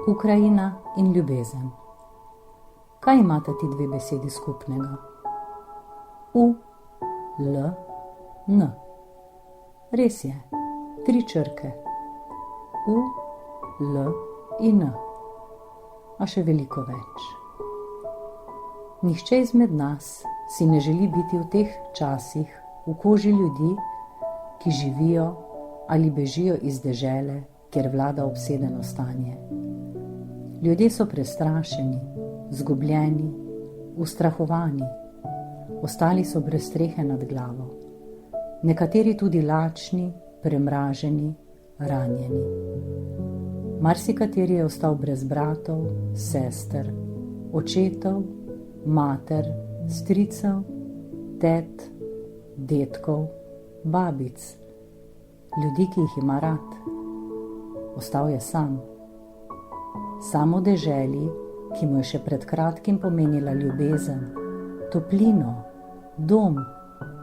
Ukrajina in ljubezen. Kaj imata ti dve besedi skupnega? U, L, N. Res je, 3 črke. U, L in N. A še veliko več. Nihče izmed nas si ne želi biti v teh časih v koži ljudi, ki živijo ali bežijo iz dežele, kjer vlada obsedeno stanje. Ljudje so prestrašeni, zgubljeni, ustrahovani, ostali so brez strehe nad glavo, nekateri tudi lačni, premraženi, ranjeni. Marsikateri je ostal brez bratov, sester, očetov, mater, stricev, tet, dedkov, babic, ljudi, ki jih ima rad. Ostal je sam. Sam v deželi, ki mu je še pred kratkim pomenila ljubezen, toplino, dom,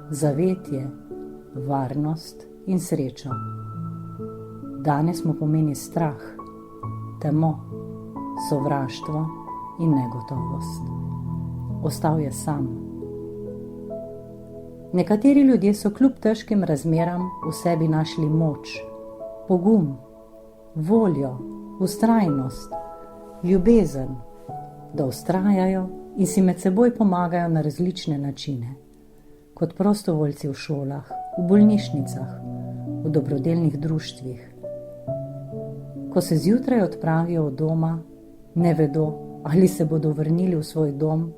zavetje, varnost in srečo. Danes mu pomeni strah, temo, sovraštvo in negotovost. Ostal je sam. Nekateri ljudje so kljub težkim razmeram v sebi našli moč, pogum, voljo, vztrajnost, ljubezen, da vztrajajo in si med seboj pomagajo na različne načine, kot prostovoljci v šolah, v bolnišnicah, v dobrodelnih društvih. Ko se zjutraj odpravijo od doma, ne vedo, ali se bodo vrnili v svoj dom,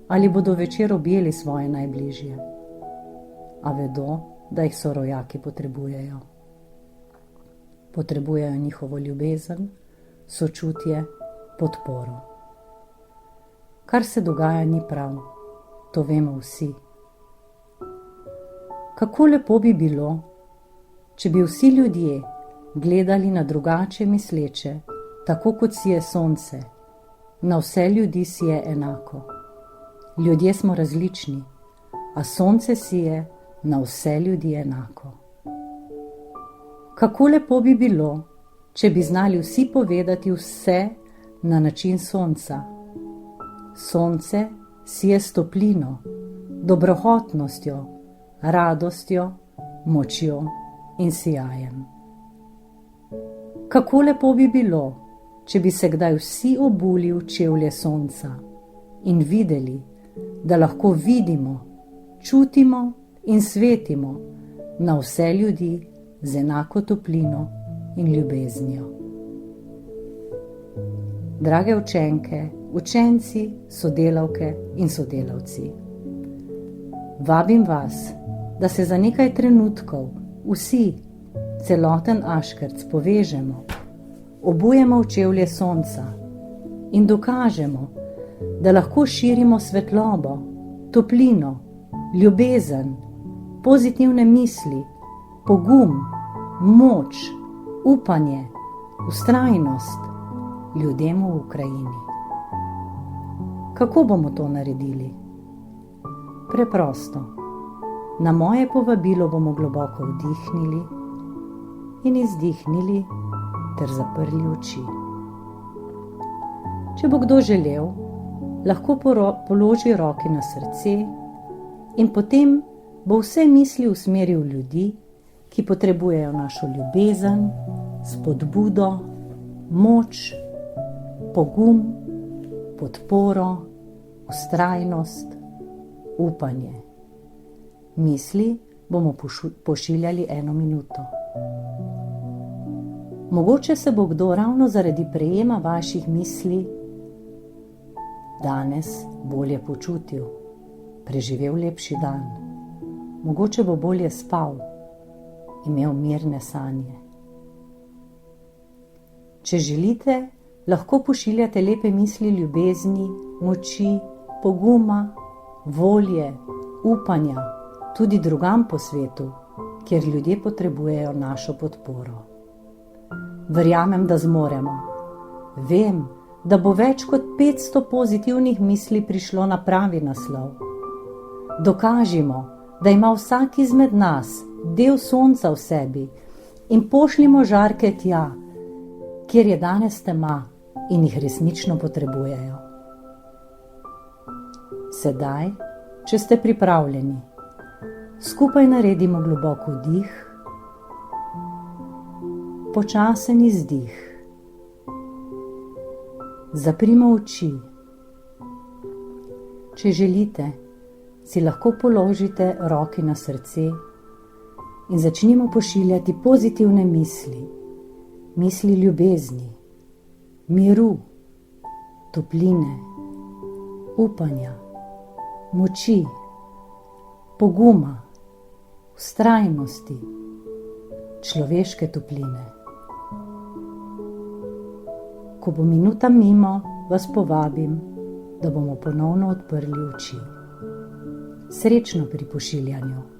ali bodo večer objeli svoje najbližje, a vedo, da jih sorojaki potrebujejo. Potrebujejo njihovo ljubezen, sočutje, podporo. Kar se dogaja, ni prav, to vemo vsi. Kako lepo bi bilo, če bi vsi ljudje gledali na drugače misleče, tako kot sije sonce, na vse ljudi sije enako. Ljudje smo različni, a sonce sije na vse ljudi enako. Kako lepo bi bilo, če bi znali vsi povedati vse na način sonca. Sonce sije s toplino, dobrohotnostjo, radostjo, močjo in sijajem. Kako lepo bi bilo, če bi se kdaj vsi obuli v čevlje sonca in videli, da lahko vidimo, čutimo in svetimo na vse ljudi z enako toplino in ljubeznijo. Drage učenke, učenci, sodelavke in sodelavci, vabim vas, da se za nekaj trenutkov vsi, celoten Aškerc povežemo, obujemo v čevlje sonca in dokažemo, da lahko širimo svetlobo, toplino, ljubezen, pozitivne misli, pogum, moč, upanje, vztrajnost ljudem v Ukrajini. Kako bomo to naredili? Preprosto. Na moje povabilo bomo globoko vdihnili in izdihnili ter zaprli oči. Če bo kdo želel, lahko položi roki na srce in potem bo vse misli usmeril v ljudi, ki potrebujejo našo ljubezen, spodbudo, moč, pogum, podporo, vztrajnost, upanje. Misli bomo pošiljali 1 minuto. Mogoče se bo kdo ravno zaradi prejema vaših misli danes bolje počutil, preživel lepši dan. Mogoče bo bolje spal, imel mirne sanje. Če želite, lahko pošiljate lepe misli ljubezni, moči, poguma, volje, upanja, tudi drugam po svetu, kjer ljudje potrebujejo našo podporo. Verjamem, da zmoremo. Vem, da bo več kot 500 pozitivnih misli prišlo na pravi naslov. Dokažimo, da ima vsak izmed nas del sonca v sebi in pošljimo žarke tja, kjer je danes tema, in jih resnično potrebujejo. Sedaj, če ste pripravljeni, skupaj naredimo globok vdih, počasen izdih. Zaprimo oči. Če želite, si lahko položite roki na srce in začnimo pošiljati pozitivne misli, misli ljubezni, miru, topline, upanja, moči, poguma, vztrajnosti, človeške topline. Ko bo minuta mimo, vas povabim, da bomo ponovno odprli oči. Srečno pri pošiljanju.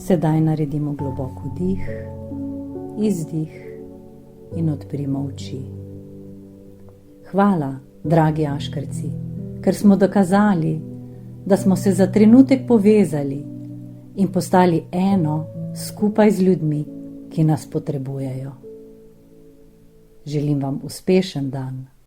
Sedaj naredimo globok vdih, izdih in odprimo oči. Hvala, dragi Aškarci, ker smo dokazali, da smo se za trenutek povezali in postali eno skupaj z ljudmi, ki nas potrebujejo. Želim vam uspešen dan.